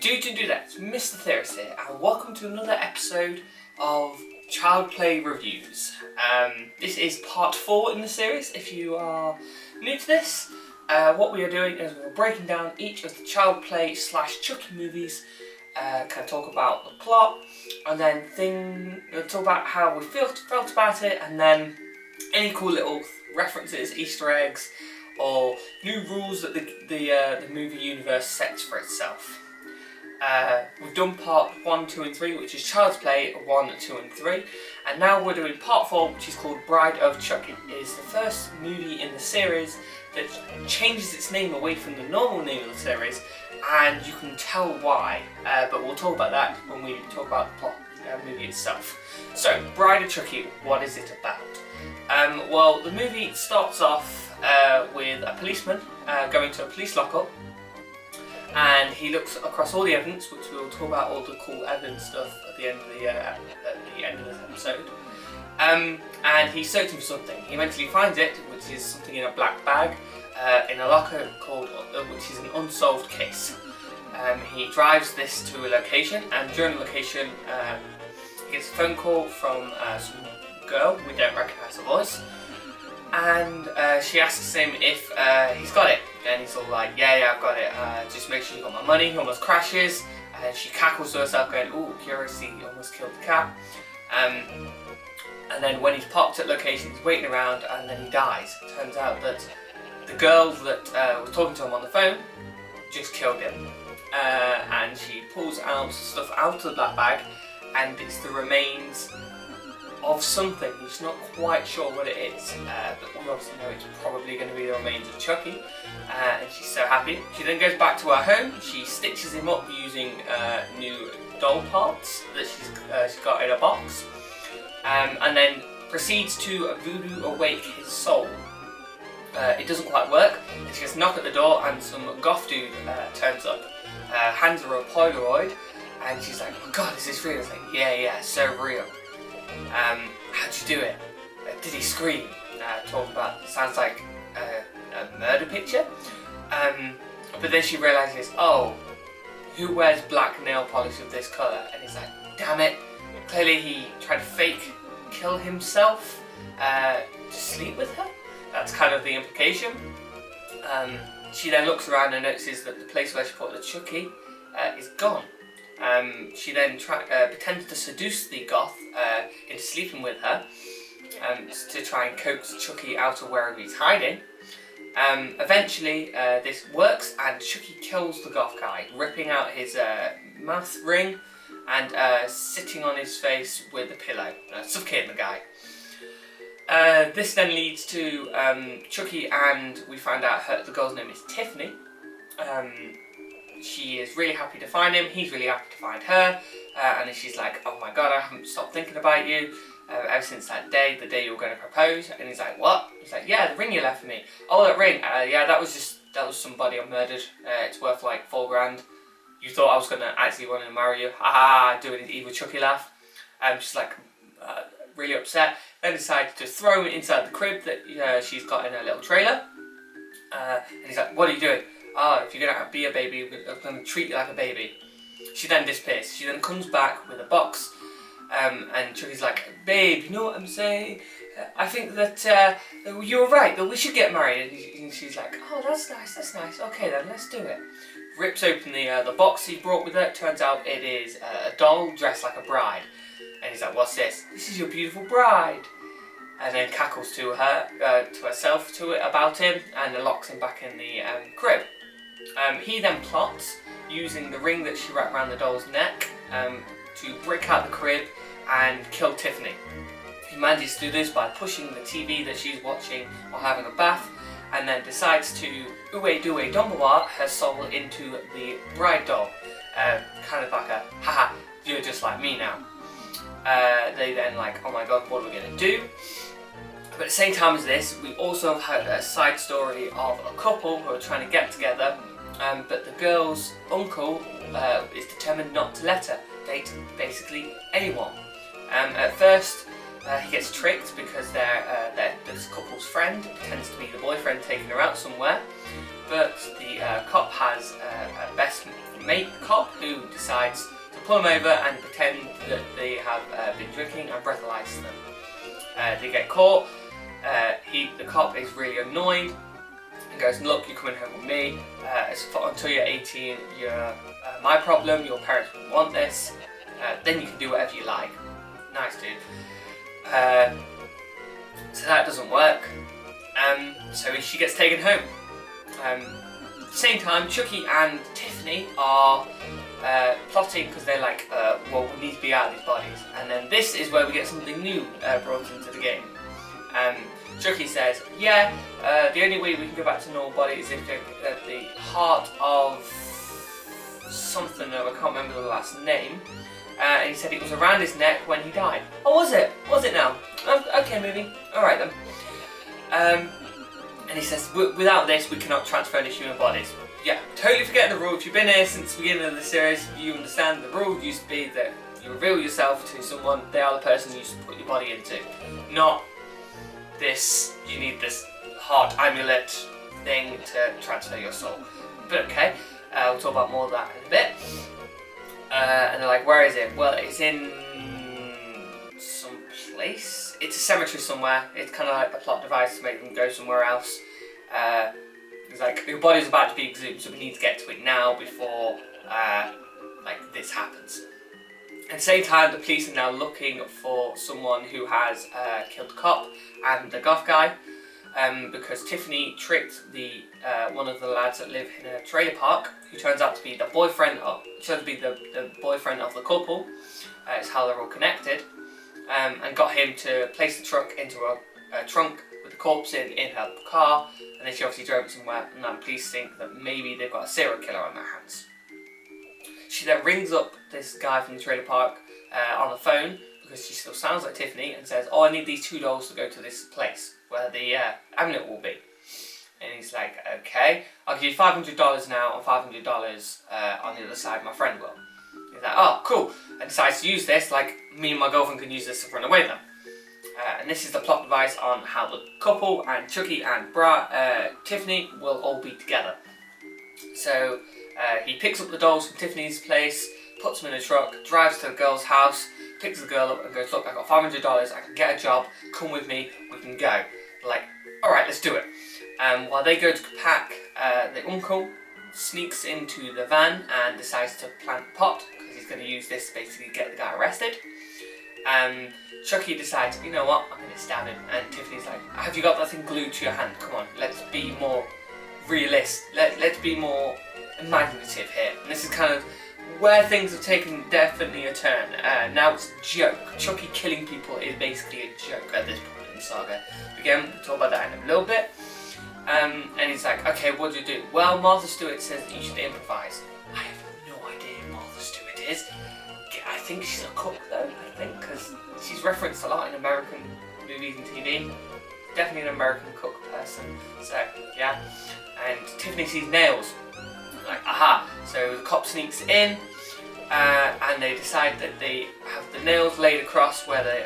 Dudes and Dudettes, Mr. Theorist here, and welcome to another episode of Child Play Reviews. This is part 4 in the series. If you are new to this, what we are doing is we're breaking down each of the Child Play / Chucky movies, kind of talk about the plot, and then talk about how we felt about it, and then any cool little references, Easter eggs, or new rules that the movie universe sets for itself. We've done part 1, 2 and 3, which is Child's Play 1, 2 and 3, and now we're doing part 4, which is called Bride of Chucky. It is the first movie in the series that changes its name away from the normal name of the series, and you can tell why, but we'll talk about that when we talk about the plot of the movie itself. So, Bride of Chucky, what is it about? Well, the movie starts off with a policeman going to a police lockup, and he looks across all the evidence, which we'll talk about all the cool evidence stuff at the end of this episode. And he's searching for something. He eventually finds it, which is something in a black bag in a locker called, which is an unsolved case. He drives this to a location, and during the location, he gets a phone call from some girl. We don't recognise the voice. And she asks him if he's got it, and he's all like, yeah, I've got it, just make sure you got my money. He almost crashes, and she cackles to herself going, ooh, curiosity, almost killed the cat. And then when he's popped at location, he's waiting around, and then he dies. It turns out that the girl that was talking to him on the phone just killed him, and she pulls out stuff out of that bag, and it's the remains of something. He's not quite sure what it is, but we obviously know it's probably going to be the remains of Chucky, and she's so happy. She then goes back to her home. She stitches him up using new doll parts that she's got in a box, and then proceeds to voodoo awake his soul. It doesn't quite work. She gets a knock at the door, and some goth dude turns up, hands her a Polaroid, and she's like, oh my god, is this real? It's like, yeah, so real. How'd you do it? Did he scream? Talk about, sounds like a murder picture. But then she realises, oh, who wears black nail polish of this colour? And he's like, damn it, clearly he tried to fake kill himself to sleep with her. That's kind of the implication. She then looks around and notices that the place where she put the Chucky is gone. She then pretends to seduce the goth into sleeping with her to try and coax Chucky out of wherever he's hiding. Eventually this works, and Chucky kills the goth guy, ripping out his mouth ring and sitting on his face with a pillow, suffocating the guy. This then leads to Chucky, and we find out the girl's name is Tiffany. She is really happy to find him, he's really happy to find her, and then she's like, oh my god, I haven't stopped thinking about you ever since that day, the day you were going to propose. And he's like, what? He's like, yeah, the ring you left for me. Oh, that ring, yeah, that was somebody I murdered, it's worth like $4,000. You thought I was going to actually want to marry you, doing his evil Chucky laugh. She's like, really upset, then decides to throw him inside the crib that she's got in her little trailer, and he's like, what are you doing? Oh, if you're going to be a baby, I'm going to treat you like a baby. She then disappears. She then comes back with a box, and Chucky's like, babe, you know what I'm saying? I think that you were right, that we should get married. And she's like, oh, that's nice, okay then, let's do it. Rips open the box he brought with her. Turns out it is a doll dressed like a bride. And he's like, what's this? This is your beautiful bride. And then cackles to her, to herself, about him, and locks him back in the crib. He then plots, using the ring that she wrapped around the doll's neck, to break out the crib and kill Tiffany. He manages to do this by pushing the TV that she's watching while having a bath, and then decides to Uwe Dumbledore her soul into the bride doll. Kind of like a, haha, you're just like me now. They then like, oh my god, what are we going to do? But at the same time as this, we also have a side story of a couple who are trying to get together, but the girl's uncle is determined not to let her date basically anyone. At first, He gets tricked because this couple's friend pretends to be the boyfriend taking her out somewhere, but the cop has a best mate cop who decides to pull him over and pretend that they have been drinking and breathalyze them. They get caught. The cop is really annoyed and goes, "Look, you're coming home with me. Until you're 18, you're my problem. Your parents wouldn't want this. Then you can do whatever you like." Nice, dude. So that doesn't work. So she gets taken home. At the same time, Chucky and Tiffany are plotting because they're like, well, we need to be out of these bodies. And then this is where we get something new brought into the game. Chucky says, yeah, the only way we can go back to normal body is if the heart of something, I can't remember the last name, and he said it was around his neck when he died. Oh, was it? Was it now? Okay, movie. Alright then. And he says, without this, we cannot transfer into human bodies. Yeah, totally forget the rule. If you've been here since the beginning of the series, you understand the rule used to be that you reveal yourself to someone, they are the person you used to put your body into. Not this, you need this heart amulet thing to transfer your soul. But okay, we'll talk about more of that in a bit. And they're like, where is it? Well, it's in some place. It's a cemetery somewhere. It's kind of like a plot device to make them go somewhere else. It's like, your body's about to be exhumed, so we need to get to it now before like this happens. At the same time, the police are now looking for someone who has killed the cop and the goth guy, because Tiffany tricked one of the lads that live in a trailer park, who turns out to be the boyfriend of the couple. It's how they're all connected, and got him to place the truck into a trunk with the corpse in her car, and then she obviously drove it somewhere, and now the police think that maybe they've got a serial killer on their hands. She then rings up this guy from the trailer park on the phone, because she still sounds like Tiffany, and says, oh, I need these $2 to go to this place where the amulet will be. And he's like, okay, I'll give you $500 now and $500 on the other side, my friend will. He's like, oh, cool. And decides to use this, like, me and my girlfriend can use this to run away then. And this is the plot device on how the couple and Chucky and Tiffany will all be together. So he picks up the dolls from Tiffany's place, puts them in a truck, drives to the girl's house, picks the girl up and goes, look, I got $500, I can get a job, come with me, we can go. They're like, alright, let's do it. While they go to pack, the uncle sneaks into the van and decides to plant the pot, because he's going to use this to basically get the guy arrested. Chucky decides, you know what, I'm going to stab him. And Tiffany's like, have you got that thing glued to your hand? Come on, let's be more realistic. Let's be more imaginative here. And this is kind of where things have taken definitely a turn. Now it's a joke. Chucky killing people is basically a joke at this point in the saga. Again, we'll talk about that in a little bit. And he's like, okay, what do you do? Well, Martha Stewart says that you should improvise. I have no idea who Martha Stewart is. I think she's a cook though, because she's referenced a lot in American movies and TV. Definitely an American cook person, so yeah. And Tiffany sees nails. Like, aha! So the cop sneaks in, and they decide that they have the nails laid across where the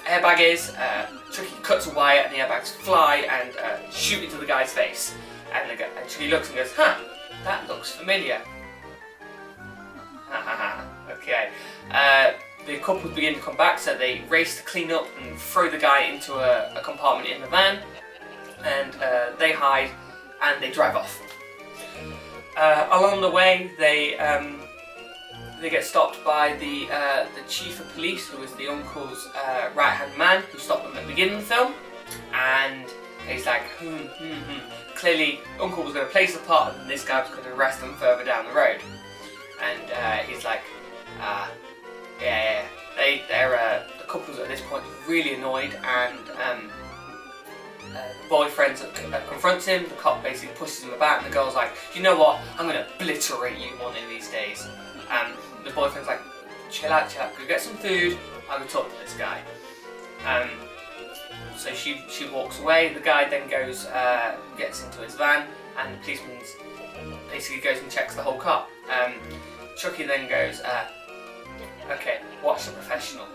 airbag is. Chucky cuts a wire and the airbags fly and shoot into the guy's face. And Chucky looks and goes, huh, that looks familiar. Okay. The couple begin to come back, so they race to clean up and throw the guy into a compartment in the van, and they hide and they drive off. Along the way, they get stopped by the chief of police, who is the uncle's right-hand man, who stopped them at the beginning of the film, and he's like, Clearly, Uncle was going to place the part, and this guy was going to arrest them further down the road. And he's like, yeah. The couple's at this point really annoyed, and the boyfriend confronts him. The cop basically pushes him about, and the girl's like, you know what? I'm going to obliterate you one of these days. And the boyfriend's like, chill out, go get some food. I'll go talk to this guy. So she walks away. The guy then goes, gets into his van, and the policeman basically goes and checks the whole car. Chucky then goes, okay, watch the professional.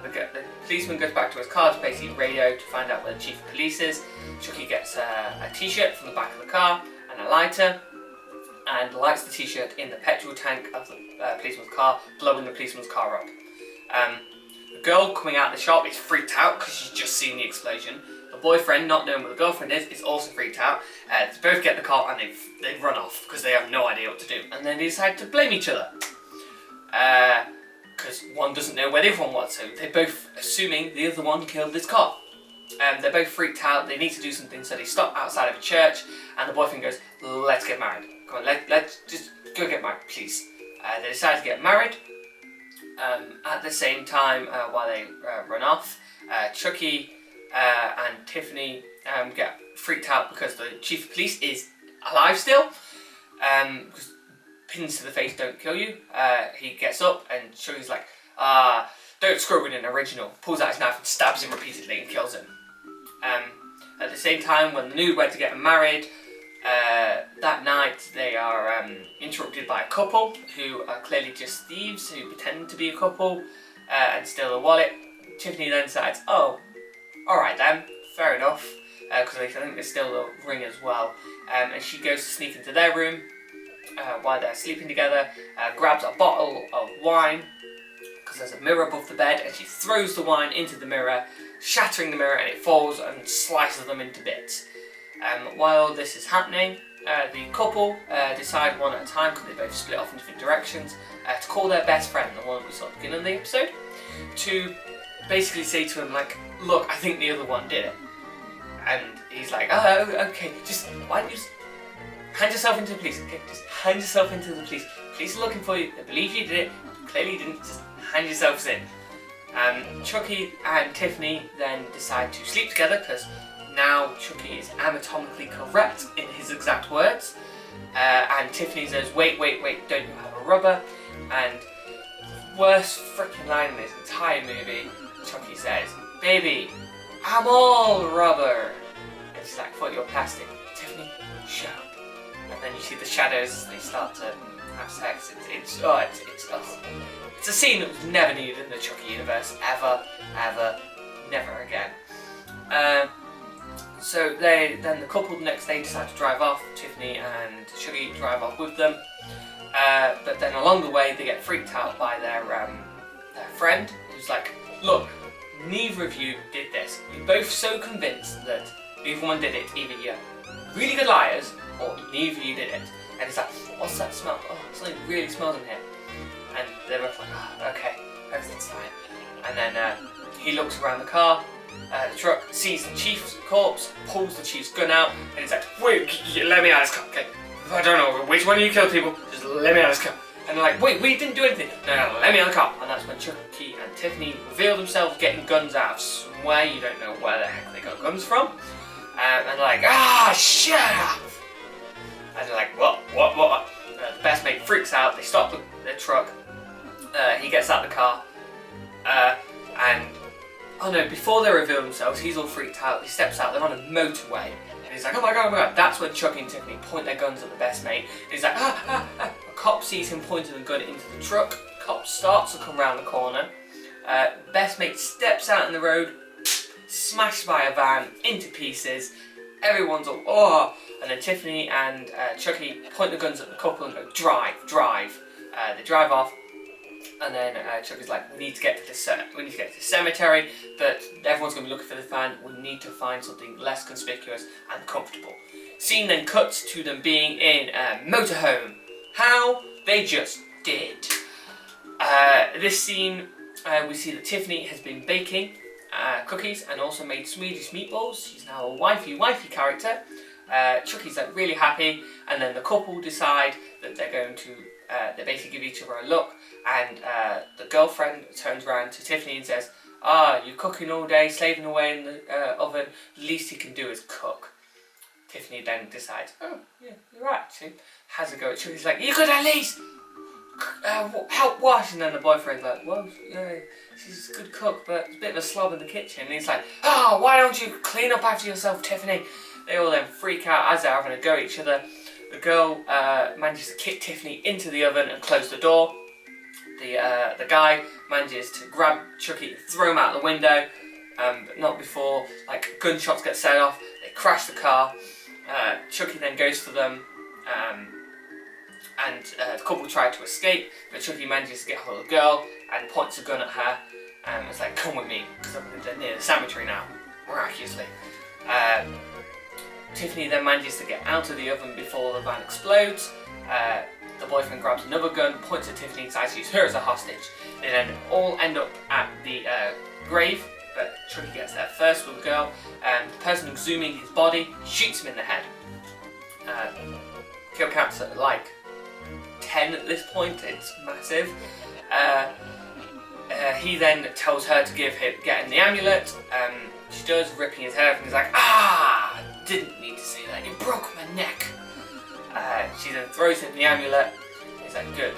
The policeman goes back to his car to basically radio to find out where the chief of police is. Chucky gets a t-shirt from the back of the car and a lighter, and lights the t-shirt in the petrol tank of the policeman's car, blowing the policeman's car up. The girl coming out of the shop is freaked out because she's just seen the explosion. The boyfriend, not knowing where the girlfriend is also freaked out. They both get in the car and they run off because they have no idea what to do. And then they decide to blame each other. Because one doesn't know where the other one was, so they're both assuming the other one killed this cop. They're both freaked out, they need to do something, so they stop outside of a church, and the boyfriend goes, let's get married. Come on, let's just go get married, please. They decide to get married. At the same time, while they run off, Chucky and Tiffany get freaked out because the chief of police is alive still. Because pins to the face don't kill you. He gets up and Chucky's like, don't screw with an original. Pulls out his knife and stabs him repeatedly and kills him. At the same time, when the nude went to get married, that night they are interrupted by a couple who are clearly just thieves who pretend to be a couple and steal the wallet. Tiffany then decides, oh, alright then, fair enough, because I think they steal the ring as well. And she goes to sneak into their room while they're sleeping together, grabs a bottle of wine, because there's a mirror above the bed, and she throws the wine into the mirror, shattering the mirror, and it falls and slices them into bits. While this is happening, the couple decide one at a time, because they both split off in different directions, to call their best friend, the one we saw at the beginning of the episode, to basically say to him, like, look, I think the other one did it. And he's like, oh, okay, why don't you just hand yourself into the police? Okay, just hand yourself into the police. Police are looking for you, they believe you did it, clearly you didn't, just hand yourselves in. Chucky and Tiffany then decide to sleep together, because now Chucky is anatomically correct in his exact words. And Tiffany says, wait, don't you have a rubber? And the worst freaking line in this entire movie, Chucky says, baby, I'm all rubber. And she's like, I thought you were plastic. Tiffany, shut up. And then you see the shadows, they start to have sex. It's a scene that was never needed in the Chucky universe, ever, never again. So then the couple the next day decide to drive off. Tiffany and Chucky drive off with them. But then along the way they get freaked out by their friend, who's like, look, neither of you did this. You're both so convinced that neither one did it. Either you're really good liars, or neither of you did it. And he's like, what's that smell? Oh, something really smells in here. And they're both like, oh, okay, everything's fine. And then he looks around the car, the truck, sees the chief's corpse, pulls the chief's gun out, and he's like, wait, let me out of this car, okay? I don't know which one of you killed people, just let me out of this car. And they're like, wait, we didn't do anything. No, let me out of the car. And that's when Chucky and Tiffany reveal themselves getting guns out of somewhere. You don't know where the heck they got guns from. And they're like, shut up! And they're like, what? The best mate freaks out, they stop the truck, he gets out of the car, and, oh no, before they reveal themselves, he's all freaked out, he steps out, they're on a motorway, and he's like, oh my god, that's when Chucky and Tiffany point their guns at the best mate, and he's like, A cop sees him pointing the gun into the truck, cop starts to come round the corner, best mate steps out in the road, smashed by a van, into pieces, everyone's all, oh, and then Tiffany and Chucky point the guns at the couple and go, drive. They drive off, and then Chucky's like, we need to get to the cemetery, but everyone's going to be looking for the van, we need to find something less conspicuous and comfortable. Scene then cuts to them being in a motorhome. How? They just did. This scene, we see that Tiffany has been baking cookies and also made Swedish meatballs. She's now a wifey character. Chucky's like really happy, and then the couple decide that they're going to they basically give each other a look, and the girlfriend turns around to Tiffany and says, you're cooking all day, slaving away in the oven, the least you can do is cook. Tiffany then decides, oh yeah, you're right, actually. Has a go at Chucky's like, you could at least help wash, and then the boyfriend's like, well, yeah, she's a good cook, but it's a bit of a slob in the kitchen, and he's like, why don't you clean up after yourself, Tiffany? They all then freak out as they're having a go at each other. The girl manages to kick Tiffany into the oven and close the door. The guy manages to grab Chucky and throw him out the window, but not before like gunshots get set off. They crash the car. Chucky then goes for them, and the couple try to escape, but Chucky manages to get hold of the girl and points a gun at her. It's like, come with me, because they're near the cemetery now, miraculously. Tiffany then manages to get out of the oven before the van explodes. The boyfriend grabs another gun, points at Tiffany, decides to use her as a hostage. They then all end up at the grave, but Chucky gets there first with the girl. The person exhuming his body shoots him in the head. Kill count's at like 10 at this point, it's massive. He then tells her to get him the amulet. She does, ripping his head off, and he's like, ah, didn't need to say that, you broke my neck. She then throws him the amulet. He's like, good.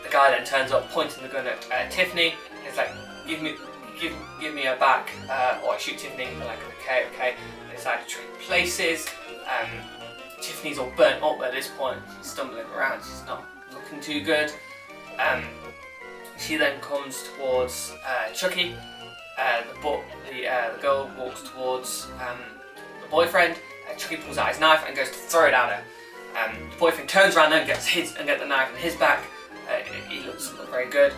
The guy then turns up, pointing the gun at Tiffany. He's like, give me her back, or I shoot Tiffany. They're like, okay. They decide to trade places. Tiffany's all burnt up at this point. She's stumbling around. She's not looking too good. She then comes towards Chucky. The girl walks towards the boyfriend. Chucky pulls out his knife and goes to throw it at her. The boyfriend turns around and gets the knife in his back. He doesn't look very good.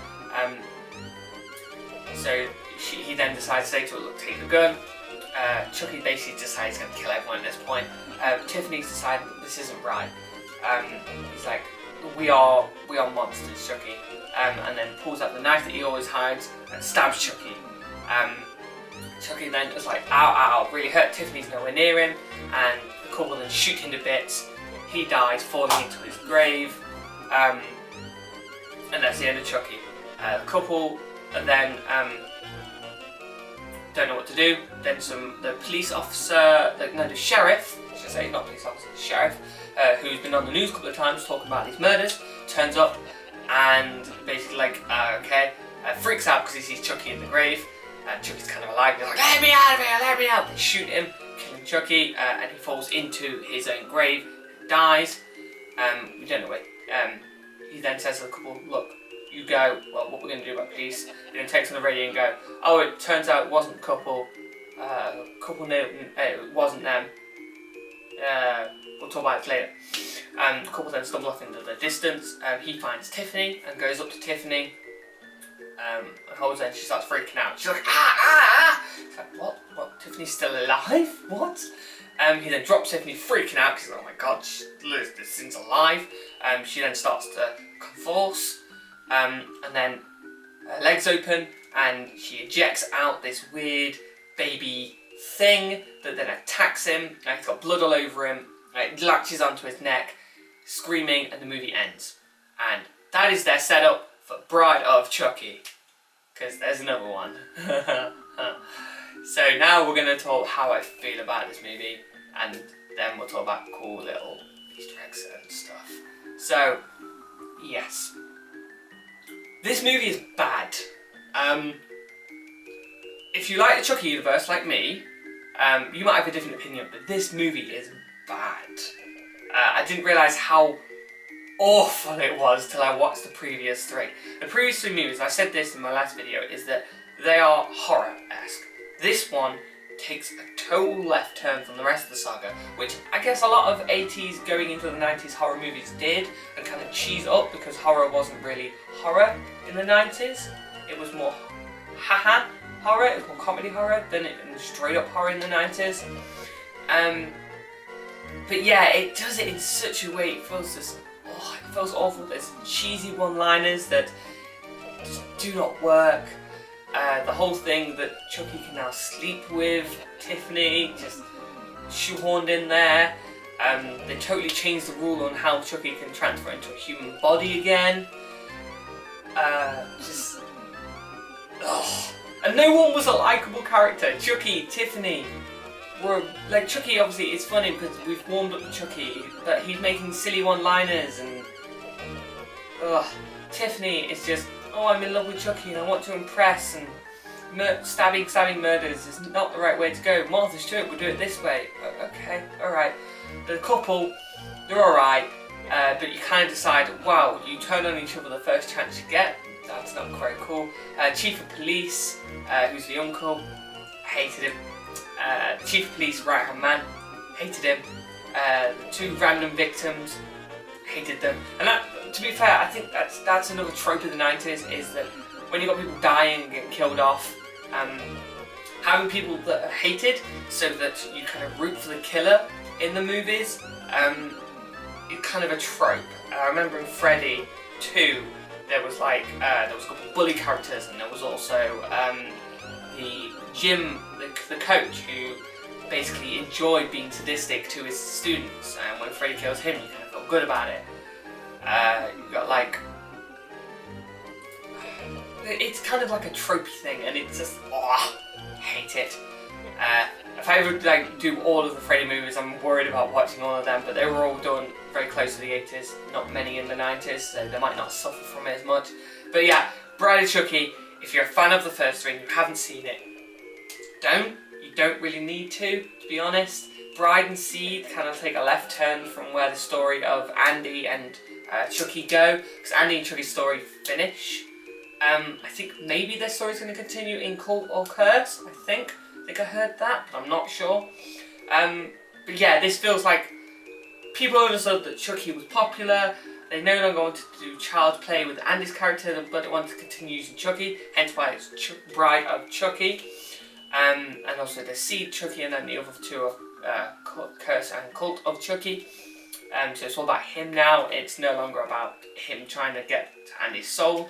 So he then decides to say to her, look, take the gun. Chucky basically decides he's going to kill everyone at this point. Tiffany's decided this isn't right. He's like, we are monsters, Chucky. And then pulls out the knife that he always hides and stabs Chucky. Chucky then is like, ow, really hurt. Tiffany's nowhere near him, and the couple then shoot him to bits. He dies, falling into his grave, and that's the end of Chucky. The couple then don't know what to do. Then the police officer, the sheriff, I should say, not police officer, the sheriff, who's been on the news a couple of times talking about these murders, turns up and basically like, freaks out because he sees Chucky in the grave. Chucky's kind of alive. He's like, let me out of here, let me out. They shoot him, killing Chucky, and he falls into his own grave, dies. We don't know what. He then says to the couple, look, you go, well, what we're going to do about police. He then takes on the radio and go, oh, it turns out it wasn't the couple. It wasn't them. We'll talk about it later. The couple then stumble off into the distance. He finds Tiffany and goes up to Tiffany. And holds her and she starts freaking out. She's like, ah! It's like, what? Tiffany's still alive? What? He then drops Tiffany, freaking out, because he's like, oh my god, this thing's alive. She then starts to convulse, and then her legs open, and she ejects out this weird baby thing that then attacks him. He's got blood all over him, it latches onto his neck, screaming, and the movie ends. And that is their setup for Bride of Chucky, because there's another one. So now we're going to talk how I feel about this movie, and then we'll talk about cool little Easter eggs and stuff. So, yes. This movie is bad. If you like the Chucky universe, like me, you might have a different opinion, but this movie is bad. I didn't realise how awful it was till I watched the previous three. The previous three movies, I said this in my last video, is that they are horror-esque. This one takes a total left turn from the rest of the saga, which I guess a lot of 80s going into the 90s horror movies did, and kind of cheese up, because horror wasn't really horror in the 90s. It was more haha horror, it was more comedy horror than straight up horror in the 90s. But yeah, it does it in such a way, it feels awful. There's cheesy one-liners that just do not work. The whole thing that Chucky can now sleep with Tiffany, just shoehorned in there. They totally changed the rule on how Chucky can transfer into a human body again. And no one was a likeable character. Chucky, Tiffany, like Chucky obviously it's funny because we've warmed up to Chucky, but he's making silly one-liners and Tiffany is just, oh, I'm in love with Chucky and I want to impress, and stabbing murders is not the right way to go. Martha Stewart would do it this way. Okay, alright. The couple, they're alright. but you kind of decide, wow, you turn on each other the first chance you get. That's not very cool. Chief of Police, who's the uncle, hated him. Chief of Police, right-hand man, hated him. The two random victims, hated them. And that, to be fair, I think that's another trope of the 90s, is that when you've got people dying and getting killed off, having people that are hated so that you kind of root for the killer in the movies, is kind of a trope. I remember in Freddy 2, there was like, there was a couple of bully characters, and there was also the gym, the coach, who basically enjoyed being sadistic to his students, and when Freddy kills him, you kind of feel good about it. You've got like, it's kind of like a tropey thing, and it's just, hate it. If I ever like do all of the Freddy movies, I'm worried about watching all of them, but they were all done very close to the 80s, not many in the 90s, so they might not suffer from it as much. But yeah, Bride of Chucky, if you're a fan of the first three and you haven't seen it, you don't really need to be honest. Bride and Seed kind of take a left turn from where the story of Andy and Chucky go, because Andy and Chucky's story finish. I think maybe their story's going to continue in Cult or Curse, I think I heard that, but I'm not sure. But yeah, this feels like people understood that Chucky was popular. They no longer wanted to do child's play with Andy's character, but they wanted to continue using Chucky, hence why it's Bride of Chucky. And also the Seed Chucky, and then the other two are Curse and Cult of Chucky. So it's all about him now. It's no longer about him trying to get to Andy's soul.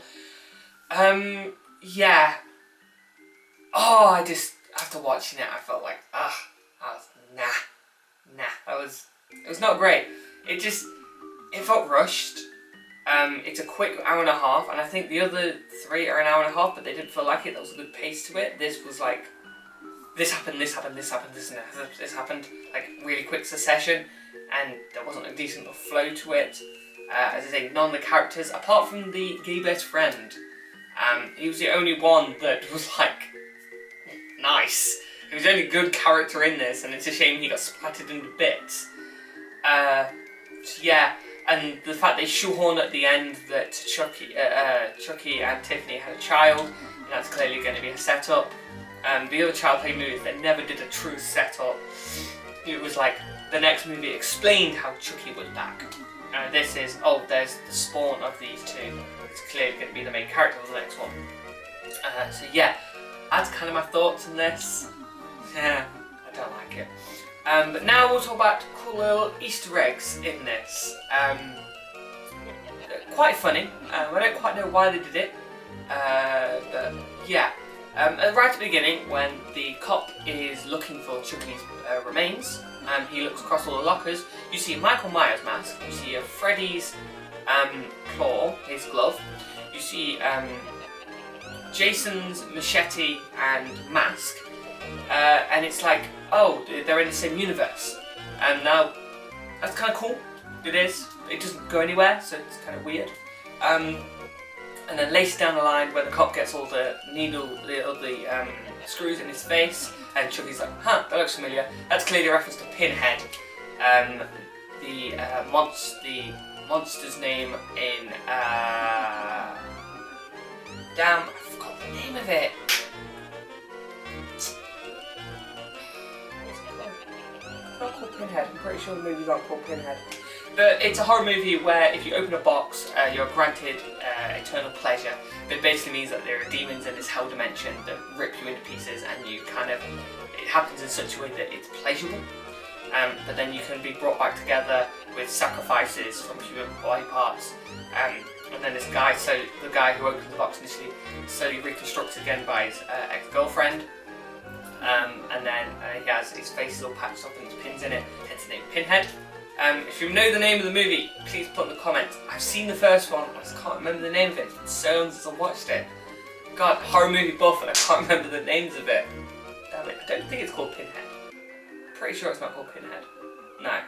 Yeah. Oh, I just, after watching it, I felt like, it was not great. It felt rushed. It's a quick hour and a half, and I think the other three are an hour and a half, but they didn't feel like it. There was a good pace to it. This was like, this happened, this happened, this happened, this happened, like really quick succession, and there wasn't a decent enough flow to it. As I say, none of the characters, apart from the gay best friend, he was the only one that was like, nice. He was the only good character in this, and it's a shame he got splattered into bits. So yeah, and the fact they shoehorn at the end that Chucky and Tiffany had a child, and that's clearly going to be a setup. The other child play movies, they never did a true setup. It was like, the next movie explained how Chucky was back. This is, there's the spawn of these two. It's clearly going to be the main character of the next one. So yeah, that's kind of my thoughts on this. Yeah, I don't like it. But now we'll talk about cool little Easter eggs in this. Quite funny. I don't quite know why they did it. But yeah. Right at the beginning, when the cop is looking for Chucky's remains, he looks across all the lockers, you see Michael Myers' mask, you see Freddy's claw, his glove, you see Jason's machete and mask, and it's like, oh, they're in the same universe. And now, that's kind of cool, it is. It doesn't go anywhere, so it's kind of weird. And then later down the line, where the cop gets all the screws in his face, and Chucky's like, that looks familiar. That's clearly a reference to Pinhead. The monster's name in, damn, I forgot the name of it. It's not called Pinhead. I'm pretty sure the movie's not called Pinhead. But it's a horror movie where if you open a box, you're granted eternal pleasure. But it basically means that there are demons in this hell dimension that rip you into pieces, and you kind of, it happens in such a way that it's pleasurable. But then you can be brought back together with sacrifices from human body parts. And then this guy, so the guy who opens the box initially, slowly reconstructed again by his ex-girlfriend. And then he has his face is all patched up and there's pins in it, hence the name Pinhead. If you know the name of the movie, please put in the comments. I've seen the first one, I just can't remember the name of it. It's so long since I watched it. God, horror movie buff, and I can't remember the names of it. Damn it, I don't think it's called Pinhead. Pretty sure it's not called Pinhead. No.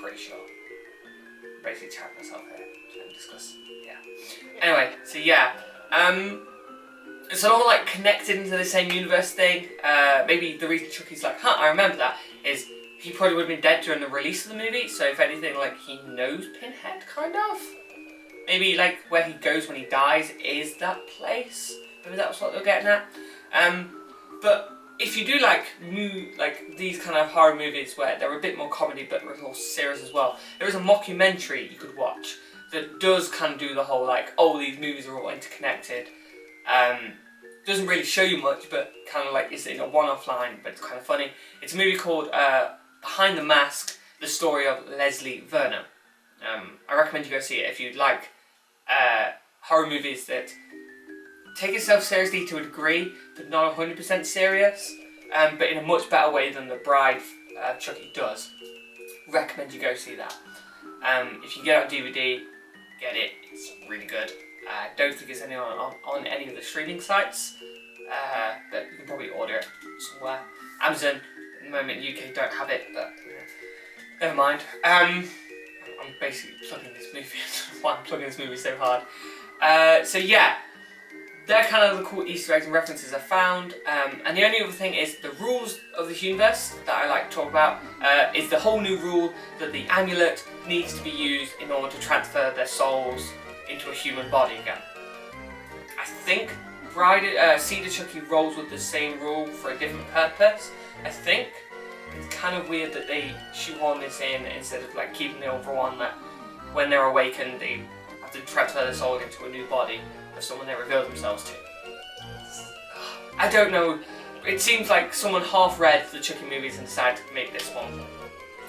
Pretty sure. Basically chatting myself here, trying to discuss. Yeah. Anyway, so yeah. It's all like connected into the same universe thing. Maybe the reason Chucky's like, I remember that, is he probably would have been dead during the release of the movie, so if anything, like, he knows Pinhead, kind of. Maybe, like, where he goes when he dies is that place. Maybe that's what they're getting at. But if you do like these kind of horror movies where they're a bit more comedy but they're more serious as well, there is a mockumentary you could watch that does kind of do the whole like, oh, these movies are all interconnected. Doesn't really show you much, but kind of like it's in a one-off line, but it's kind of funny. It's a movie called Behind the Mask: The Story of Leslie Vernon. I recommend you go see it if you'd like horror movies that take itself seriously to a degree, but not 100% serious, but in a much better way than The Bride Chucky does. Recommend you go see that. If you get it on DVD, get it. It's really good. Don't think it's on any of the streaming sites, but you can probably order it somewhere. Amazon, at the moment, UK don't have it, but never mind. I'm basically plugging this movie. Why I'm plugging this movie so hard. So yeah, they're kind of the cool Easter eggs and references I found. And the only other thing is the rules of the universe that I like to talk about is the whole new rule that the amulet needs to be used in order to transfer their souls into a human body again. I think Cedar Chucky rolls with the same rule for a different purpose. I think it's kind of weird that they shoehorn this in instead of like keeping the overall one that when they're awakened they have to transfer their soul into a new body of someone they reveal themselves to. I don't know. It seems like someone half read the Chucky movies and decided to make this one.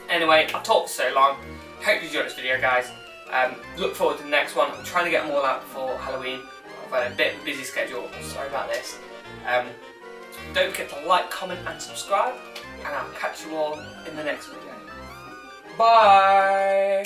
Anyway, I've talked for so long. Hope you enjoyed this video, guys. Look forward to the next one. I'm trying to get them all out before Halloween. I've had a bit of a busy schedule, sorry about this. Don't forget to like, comment and subscribe, and I'll catch you all in the next video. Bye!